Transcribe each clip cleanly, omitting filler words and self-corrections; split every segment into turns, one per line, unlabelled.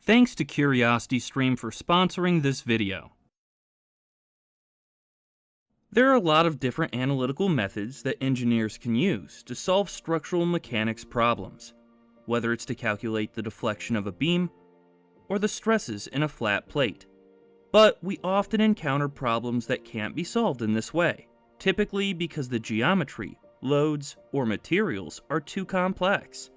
Thanks to CuriosityStream for sponsoring this video. There are a lot of different analytical methods that engineers can use to solve structural mechanics problems, whether it's to calculate the deflection of a beam or the stresses in a flat plate. But we often encounter problems that can't be solved in this way, typically because the geometry, loads, or materials are too complex.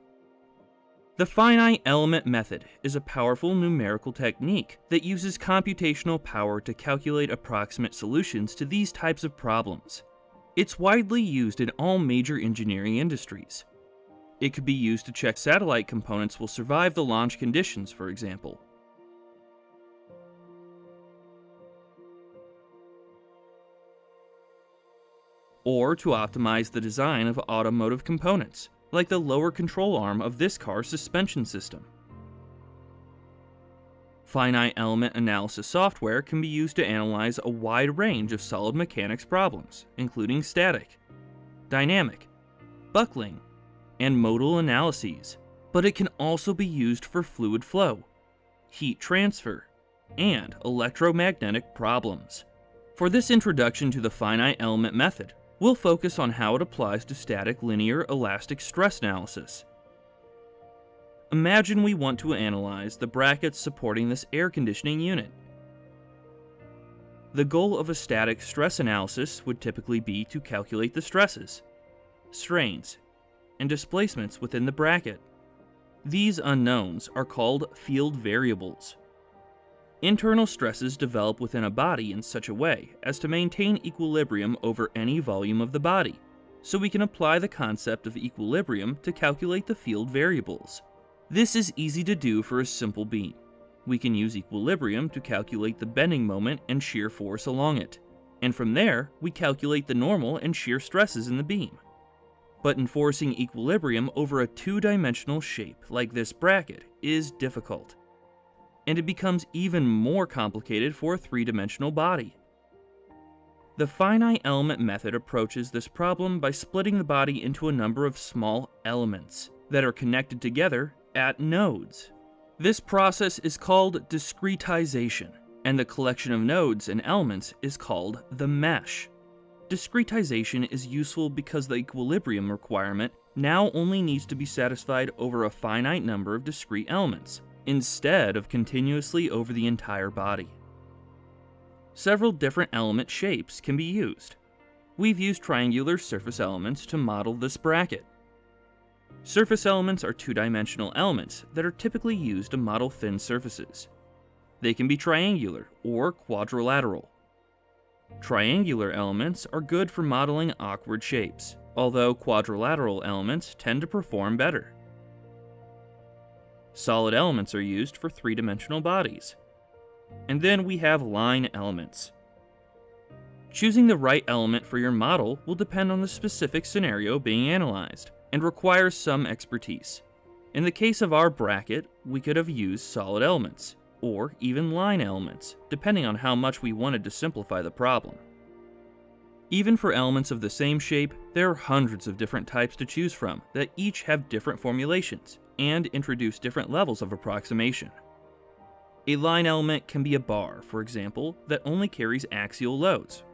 The finite element method is a powerful numerical technique that uses computational power to calculate approximate solutions to these types of problems. It's widely used in all major engineering industries. It could be used to check satellite components will survive the launch conditions, for example. Or to optimize the design of automotive components, like the lower control arm of this car's suspension system. Finite element analysis software can be used to analyze a wide range of solid mechanics problems, including static, dynamic, buckling, and modal analyses, but it can also be used for fluid flow, heat transfer, and electromagnetic problems. For this introduction to the finite element method, we'll focus on how it applies to static linear elastic stress analysis. Imagine we want to analyze the brackets supporting this air conditioning unit. The goal of a static stress analysis would typically be to calculate the stresses, strains, and displacements within the bracket. These unknowns are called field variables. Internal stresses develop within a body in such a way as to maintain equilibrium over any volume of the body, so we can apply the concept of equilibrium to calculate the field variables. This is easy to do for a simple beam. We can use equilibrium to calculate the bending moment and shear force along it, and from there, we calculate the normal and shear stresses in the beam. But enforcing equilibrium over a two-dimensional shape like this bracket is difficult, and it becomes even more complicated for a three-dimensional body. The finite element method approaches this problem by splitting the body into a number of small elements that are connected together at nodes. This process is called discretization, and the collection of nodes and elements is called the mesh. Discretization is useful because the equilibrium requirement now only needs to be satisfied over a finite number of discrete elements, instead of continuously over the entire body. Several different element shapes can be used. We've used triangular surface elements to model this bracket. Surface elements are two-dimensional elements that are typically used to model thin surfaces. They can be triangular or quadrilateral. Triangular elements are good for modeling awkward shapes, although quadrilateral elements tend to perform better. Solid elements are used for three-dimensional bodies. And then we have line elements. Choosing the right element for your model will depend on the specific scenario being analyzed, and requires some expertise. In the case of our bracket, we could have used solid elements, or even line elements, depending on how much we wanted to simplify the problem. Even for elements of the same shape, there are hundreds of different types to choose from that each have different formulations and introduce different levels of approximation. A line element can be a bar, for example, that only carries axial loads,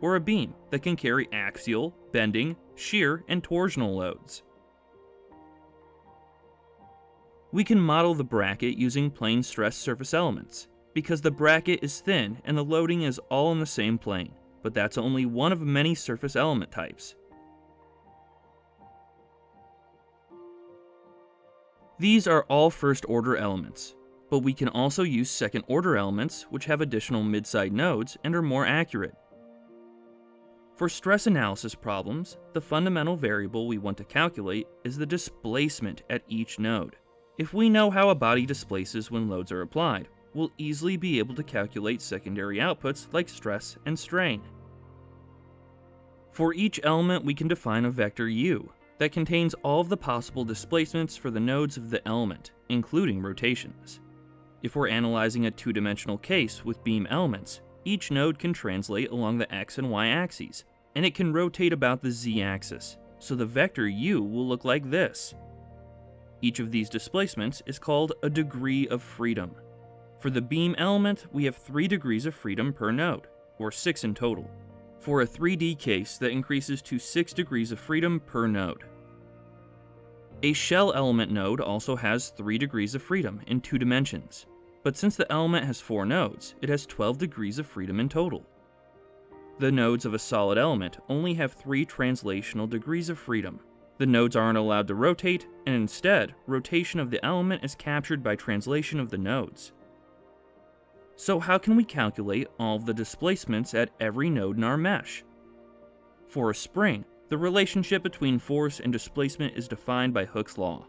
or a beam that can carry axial, bending, shear, and torsional loads. We can model the bracket using plane stress surface elements, because the bracket is thin and the loading is all in the same plane, but that's only one of many surface element types. These are all first-order elements, but we can also use second-order elements which have additional mid-side nodes and are more accurate. For stress analysis problems, the fundamental variable we want to calculate is the displacement at each node. If we know how a body displaces when loads are applied, we'll easily be able to calculate secondary outputs like stress and strain. For each element, we can define a vector u that contains all of the possible displacements for the nodes of the element, including rotations. If we're analyzing a two-dimensional case with beam elements, each node can translate along the x and y axes, and it can rotate about the z-axis, so the vector u will look like this. Each of these displacements is called a degree of freedom. For the beam element, we have 3 degrees of freedom per node, or 6 in total. For a 3D case, that increases to 6 degrees of freedom per node. A shell element node also has 3 degrees of freedom in 2 dimensions, but since the element has 4 nodes, it has 12 degrees of freedom in total. The nodes of a solid element only have 3 translational degrees of freedom. The nodes aren't allowed to rotate, and instead, rotation of the element is captured by translation of the nodes. So how can we calculate all of the displacements at every node in our mesh? For a spring, the relationship between force and displacement is defined by Hooke's law.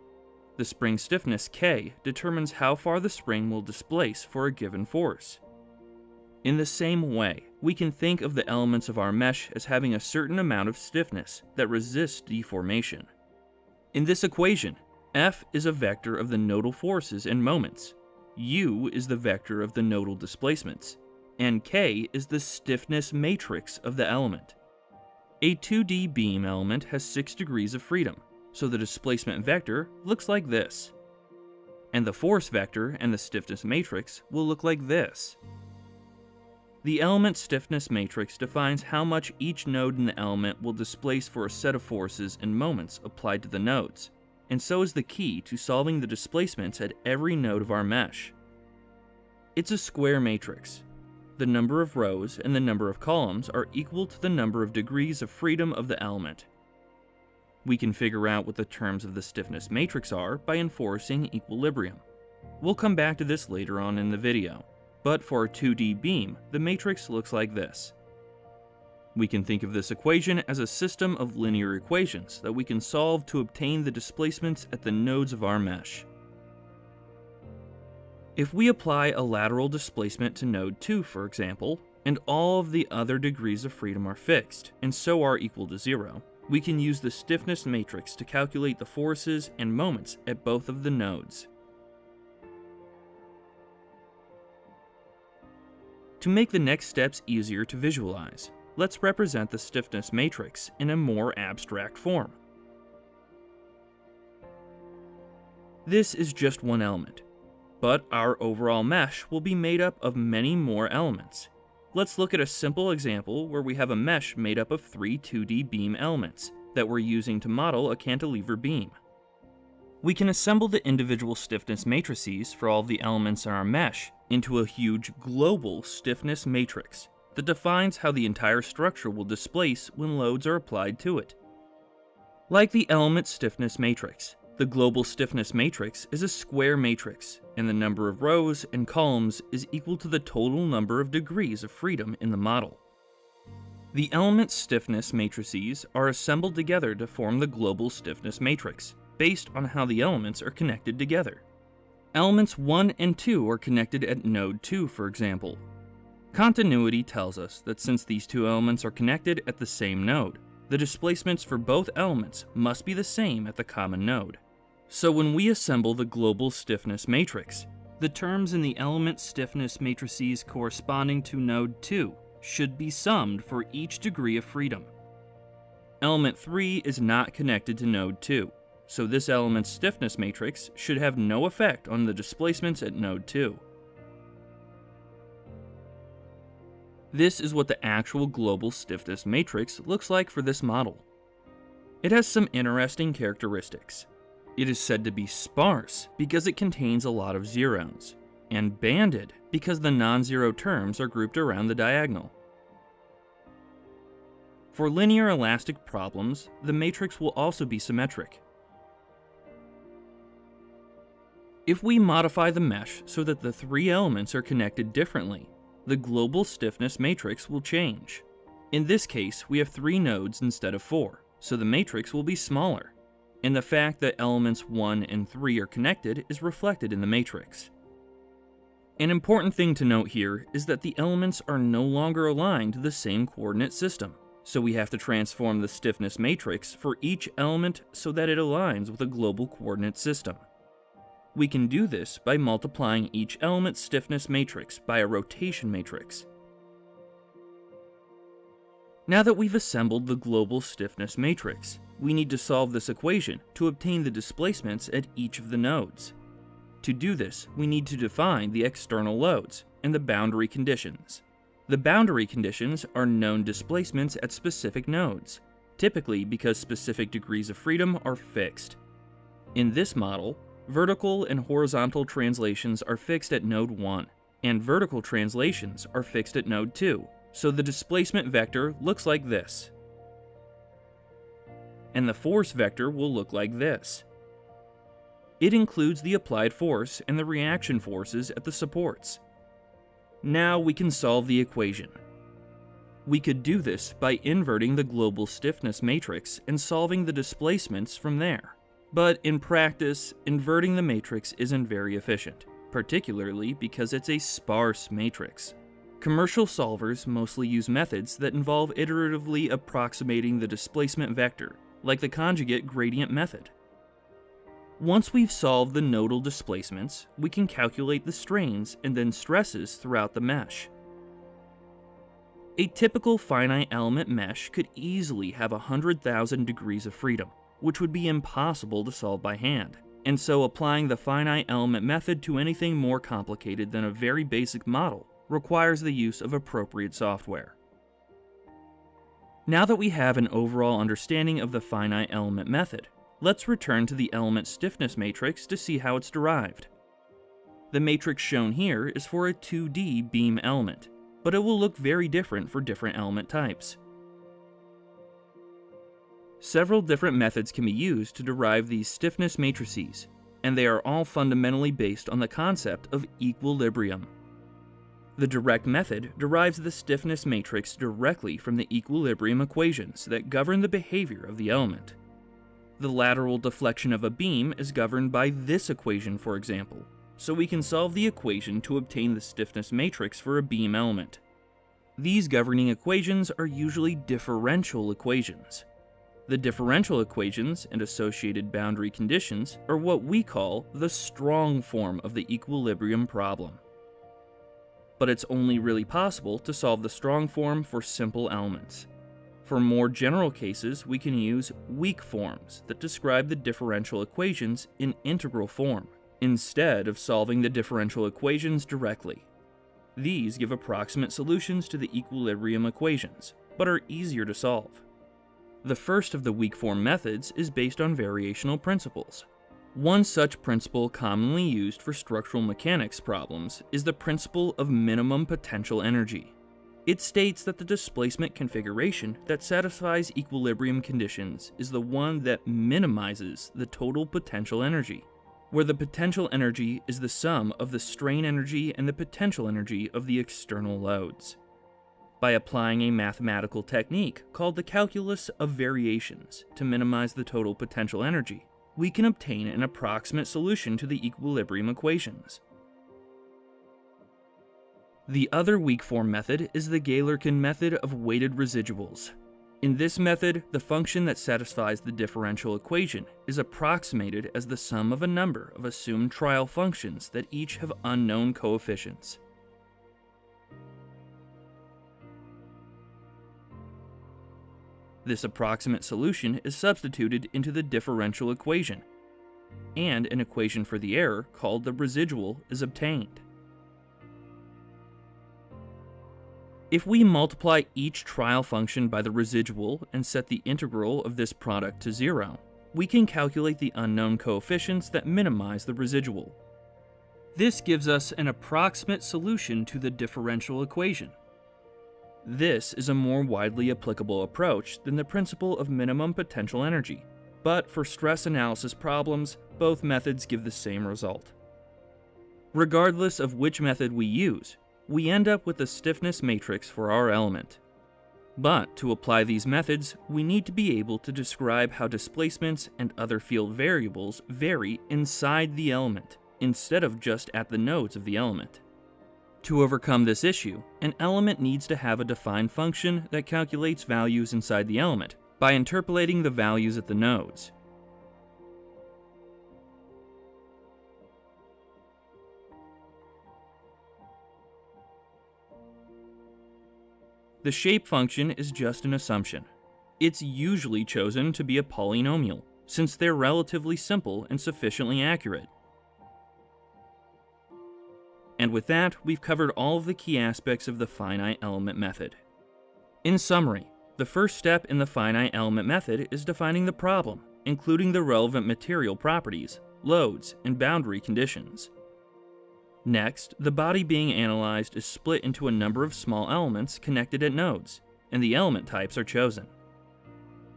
The spring stiffness K determines how far the spring will displace for a given force. In the same way, we can think of the elements of our mesh as having a certain amount of stiffness that resists deformation. In this equation, F is a vector of the nodal forces and moments, U is the vector of the nodal displacements, and K is the stiffness matrix of the element. A 2D beam element has 6 degrees of freedom, so the displacement vector looks like this. And the force vector and the stiffness matrix will look like this. The element stiffness matrix defines how much each node in the element will displace for a set of forces and moments applied to the nodes, and so is the key to solving the displacements at every node of our mesh. It's a square matrix. The number of rows and the number of columns are equal to the number of degrees of freedom of the element. We can figure out what the terms of the stiffness matrix are by enforcing equilibrium. We'll come back to this later on in the video. But for a 2D beam, the matrix looks like this. We can think of this equation as a system of linear equations that we can solve to obtain the displacements at the nodes of our mesh. If we apply a lateral displacement to node 2, for example, and all of the other degrees of freedom are fixed, and so are equal to 0, we can use the stiffness matrix to calculate the forces and moments at both of the nodes. To make the next steps easier to visualize, let's represent the stiffness matrix in a more abstract form. This is just one element, but our overall mesh will be made up of many more elements. Let's look at a simple example where we have a mesh made up of 3 2D beam elements that we're using to model a cantilever beam. We can assemble the individual stiffness matrices for all of the elements in our mesh into a huge global stiffness matrix that defines how the entire structure will displace when loads are applied to it. Like the element stiffness matrix, the global stiffness matrix is a square matrix, and the number of rows and columns is equal to the total number of degrees of freedom in the model. The element stiffness matrices are assembled together to form the global stiffness matrix, based on how the elements are connected together. Elements 1 and 2 are connected at node 2, for example. Continuity tells us that since these 2 elements are connected at the same node, the displacements for both elements must be the same at the common node. So when we assemble the global stiffness matrix, the terms in the element stiffness matrices corresponding to node 2 should be summed for each degree of freedom. Element 3 is not connected to node 2, so this element's stiffness matrix should have no effect on the displacements at node 2. This is what the actual global stiffness matrix looks like for this model. It has some interesting characteristics. It is said to be sparse because it contains a lot of zeros, and banded because the non-zero terms are grouped around the diagonal. For linear elastic problems, the matrix will also be symmetric. If we modify the mesh so that the 3 elements are connected differently, the global stiffness matrix will change. In this case, we have 3 nodes instead of 4, so the matrix will be smaller, and the fact that elements 1 and 3 are connected is reflected in the matrix. An important thing to note here is that the elements are no longer aligned to the same coordinate system, so we have to transform the stiffness matrix for each element so that it aligns with a global coordinate system. We can do this by multiplying each element's stiffness matrix by a rotation matrix. Now that we've assembled the global stiffness matrix, we need to solve this equation to obtain the displacements at each of the nodes. To do this, we need to define the external loads and the boundary conditions. The boundary conditions are known displacements at specific nodes, typically because specific degrees of freedom are fixed. In this model, vertical and horizontal translations are fixed at node 1, and vertical translations are fixed at node 2, so the displacement vector looks like this. And the force vector will look like this. It includes the applied force and the reaction forces at the supports. Now we can solve the equation. We could do this by inverting the global stiffness matrix and solving the displacements from there. But in practice, inverting the matrix isn't very efficient, particularly because it's a sparse matrix. Commercial solvers mostly use methods that involve iteratively approximating the displacement vector, like the conjugate gradient method. Once we've solved the nodal displacements, we can calculate the strains and then stresses throughout the mesh. A typical finite element mesh could easily have 100,000 degrees of freedom, which would be impossible to solve by hand, and so applying the finite element method to anything more complicated than a very basic model requires the use of appropriate software. Now that we have an overall understanding of the finite element method, let's return to the element stiffness matrix to see how it's derived. The matrix shown here is for a 2D beam element, but it will look very different for different element types. Several different methods can be used to derive these stiffness matrices, and they are all fundamentally based on the concept of equilibrium. The direct method derives the stiffness matrix directly from the equilibrium equations that govern the behavior of the element. The lateral deflection of a beam is governed by this equation, for example, so we can solve the equation to obtain the stiffness matrix for a beam element. These governing equations are usually differential equations. The differential equations and associated boundary conditions are what we call the strong form of the equilibrium problem. But it's only really possible to solve the strong form for simple elements. For more general cases, we can use weak forms that describe the differential equations in integral form, instead of solving the differential equations directly. These give approximate solutions to the equilibrium equations, but are easier to solve. The first of the weak form methods is based on variational principles. One such principle commonly used for structural mechanics problems is the principle of minimum potential energy. It states that the displacement configuration that satisfies equilibrium conditions is the one that minimizes the total potential energy, where the potential energy is the sum of the strain energy and the potential energy of the external loads. By applying a mathematical technique called the calculus of variations to minimize the total potential energy, we can obtain an approximate solution to the equilibrium equations. The other weak form method is the Galerkin method of weighted residuals. In this method, the function that satisfies the differential equation is approximated as the sum of a number of assumed trial functions that each have unknown coefficients. This approximate solution is substituted into the differential equation, and an equation for the error called the residual is obtained. If we multiply each trial function by the residual and set the integral of this product to 0, we can calculate the unknown coefficients that minimize the residual. This gives us an approximate solution to the differential equation. This is a more widely applicable approach than the principle of minimum potential energy, but for stress analysis problems, both methods give the same result. Regardless of which method we use, we end up with the stiffness matrix for our element. But to apply these methods, we need to be able to describe how displacements and other field variables vary inside the element, instead of just at the nodes of the element. To overcome this issue, an element needs to have a defined function that calculates values inside the element by interpolating the values at the nodes. The shape function is just an assumption. It's usually chosen to be a polynomial, since they're relatively simple and sufficiently accurate. And with that, we've covered all of the key aspects of the finite element method. In summary, the first step in the finite element method is defining the problem, including the relevant material properties, loads, and boundary conditions. Next, the body being analyzed is split into a number of small elements connected at nodes, and the element types are chosen.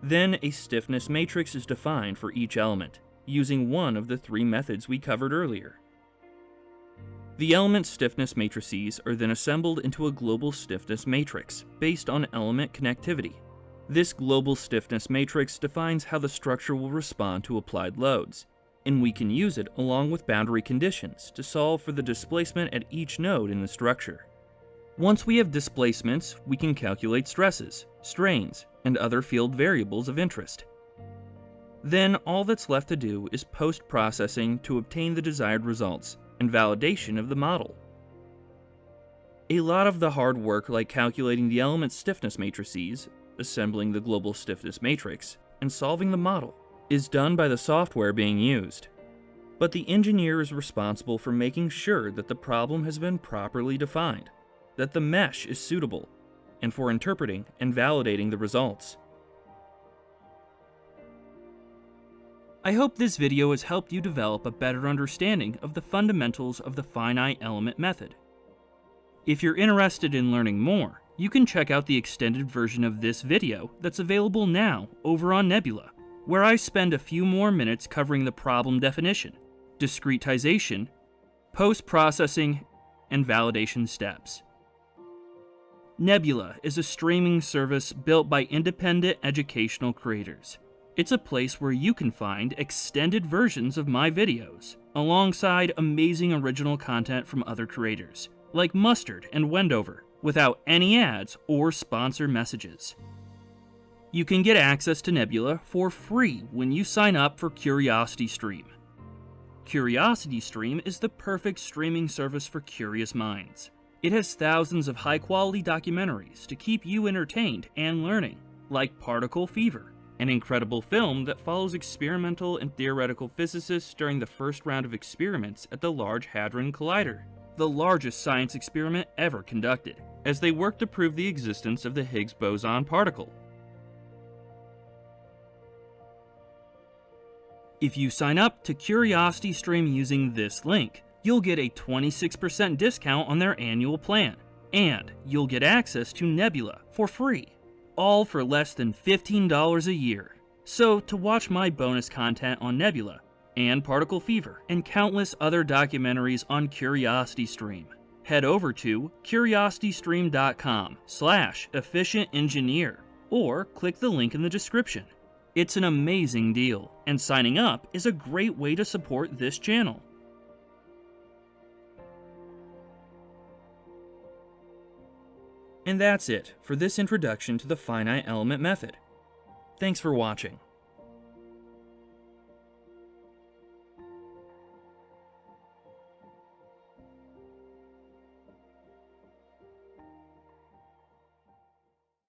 Then, a stiffness matrix is defined for each element, using one of the three methods we covered earlier. The element stiffness matrices are then assembled into a global stiffness matrix based on element connectivity. This global stiffness matrix defines how the structure will respond to applied loads, and we can use it along with boundary conditions to solve for the displacement at each node in the structure. Once we have displacements, we can calculate stresses, strains, and other field variables of interest. Then all that's left to do is post-processing to obtain the desired results and validation of the model. A lot of the hard work, like calculating the element stiffness matrices, assembling the global stiffness matrix, and solving the model, is done by the software being used. But the engineer is responsible for making sure that the problem has been properly defined, that the mesh is suitable, and for interpreting and validating the results. I hope this video has helped you develop a better understanding of the fundamentals of the finite element method. If you're interested in learning more, you can check out the extended version of this video that's available now over on Nebula, where I spend a few more minutes covering the problem definition, discretization, post-processing, and validation steps. Nebula is a streaming service built by independent educational creators. It's a place where you can find extended versions of my videos, alongside amazing original content from other creators, like Mustard and Wendover, without any ads or sponsor messages. You can get access to Nebula for free when you sign up for CuriosityStream. CuriosityStream is the perfect streaming service for curious minds. It has thousands of high-quality documentaries to keep you entertained and learning, like Particle Fever, an incredible film that follows experimental and theoretical physicists during the first round of experiments at the Large Hadron Collider, the largest science experiment ever conducted, as they work to prove the existence of the Higgs boson particle. If you sign up to CuriosityStream using this link, you'll get a 26% discount on their annual plan, and you'll get access to Nebula for free, all for less than $15 a year. So to watch my bonus content on Nebula, and Particle Fever, and countless other documentaries on CuriosityStream, head over to curiositystream.com/efficientengineer, or click the link in the description. It's an amazing deal, and signing up is a great way to support this channel. And that's it for this introduction to the finite element method. Thanks for watching.